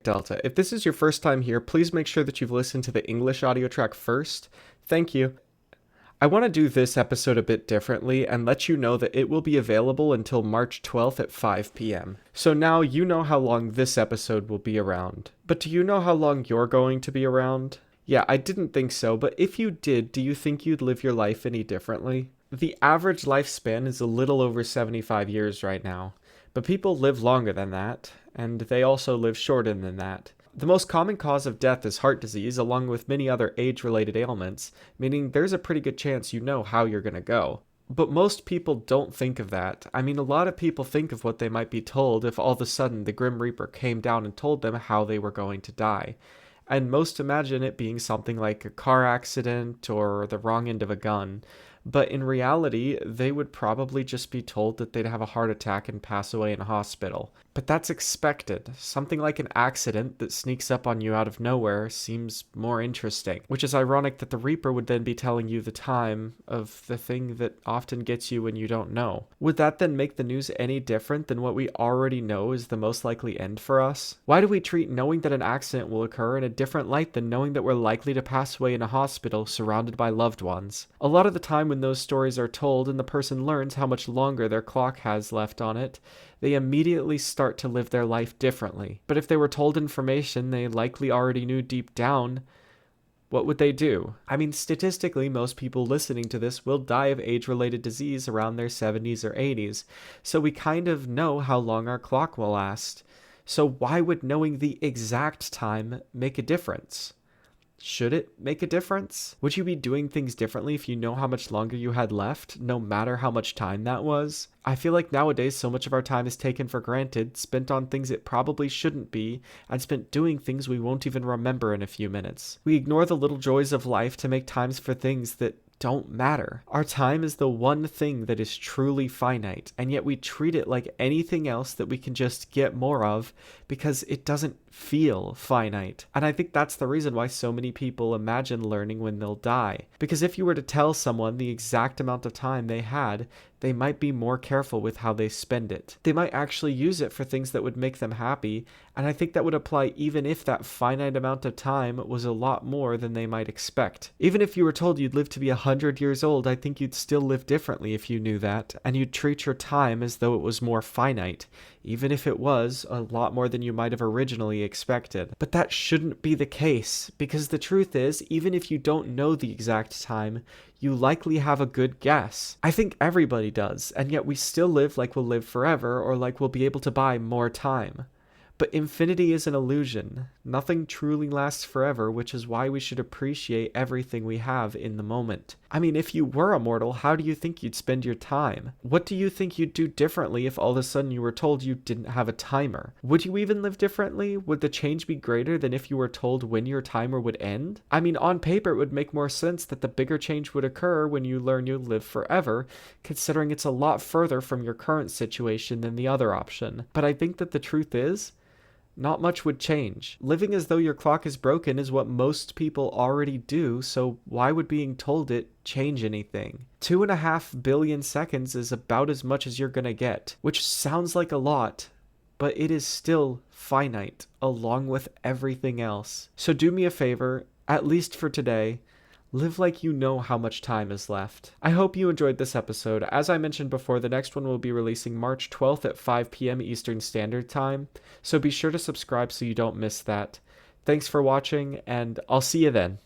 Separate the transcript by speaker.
Speaker 1: Delta. If this is your first time here, please make sure that you've listened to the English audio track first. Thank you. I want to do this episode a bit differently and let you know that it will be available until March 12th at 5 p.m. So now you know how long this episode will be around. But do you know how long you're going to be around? Yeah, I didn't think so, but if you did, do you think you'd live your life any differently? The average lifespan is a little over 75 years right now, but people live longer than that, and they also live shorter than that. The most common cause of death is heart disease, along with many other age-related ailments, meaning there's a pretty good chance you know how you're gonna go. But most people don't think of that. I mean, a lot of people think of what they might be told if all of a sudden the Grim Reaper came down and told them how they were going to die. And most imagine it being something like a car accident or the wrong end of a gun. But in reality, they would probably just be told that they'd have a heart attack and pass away in a hospital. But that's expected. Something like an accident that sneaks up on you out of nowhere seems more interesting, which is ironic that the Reaper would then be telling you the time of the thing that often gets you when you don't know. Would that then make the news any different than what we already know is the most likely end for us? Why do we treat knowing that an accident will occur in a different light than knowing that we're likely to pass away in a hospital surrounded by loved ones? A lot of the time when those stories are told and the person learns how much longer their clock has left on it, they immediately start to live their life differently. But if they were told information they likely already knew deep down, what would they do? I mean, statistically, most people listening to this will die of age-related disease around their 70s or 80s, so we kind of know how long our clock will last. So why would knowing the exact time make a difference? Should it make a difference? Would you be doing things differently if you know how much longer you had left, no matter how much time that was? I feel like nowadays so much of our time is taken for granted, spent on things it probably shouldn't be, and spent doing things we won't even remember in a few minutes. We ignore the little joys of life to make times for things that don't matter. Our time is the one thing that is truly finite, and yet we treat it like anything else that we can just get more of because it doesn't feel finite. And I think that's the reason why so many people imagine learning when they'll die. Because if you were to tell someone the exact amount of time they had, they might be more careful with how they spend it. They might actually use it for things that would make them happy, and I think that would apply even if that finite amount of time was a lot more than they might expect. Even if you were told you'd live to be 100 years old, I think you'd still live differently if you knew that, and you'd treat your time as though it was more finite, even if it was a lot more than you might have originally expected. But that shouldn't be the case, because the truth is, even if you don't know the exact time, you likely have a good guess. I think everybody does, and yet we still live like we'll live forever, or like we'll be able to buy more time. But infinity is an illusion. Nothing truly lasts forever, which is why we should appreciate everything we have in the moment. I mean, if you were immortal, how do you think you'd spend your time? What do you think you'd do differently if all of a sudden you were told you didn't have a timer? Would you even live differently? Would the change be greater than if you were told when your timer would end? I mean, on paper, it would make more sense that the bigger change would occur when you learn you'll live forever, considering it's a lot further from your current situation than the other option. But I think that the truth is, not much would change. Living as though your clock is broken is what most people already do, so why would being told it change anything? 2.5 billion seconds is about as much as you're gonna get, which sounds like a lot, but it is still finite, along with everything else. So do me a favor, at least for today, live like you know how much time is left. I hope you enjoyed this episode. As I mentioned before, the next one will be releasing March 12th at 5 p.m. Eastern Standard Time, so be sure to subscribe so you don't miss that. Thanks for watching, and I'll see you then.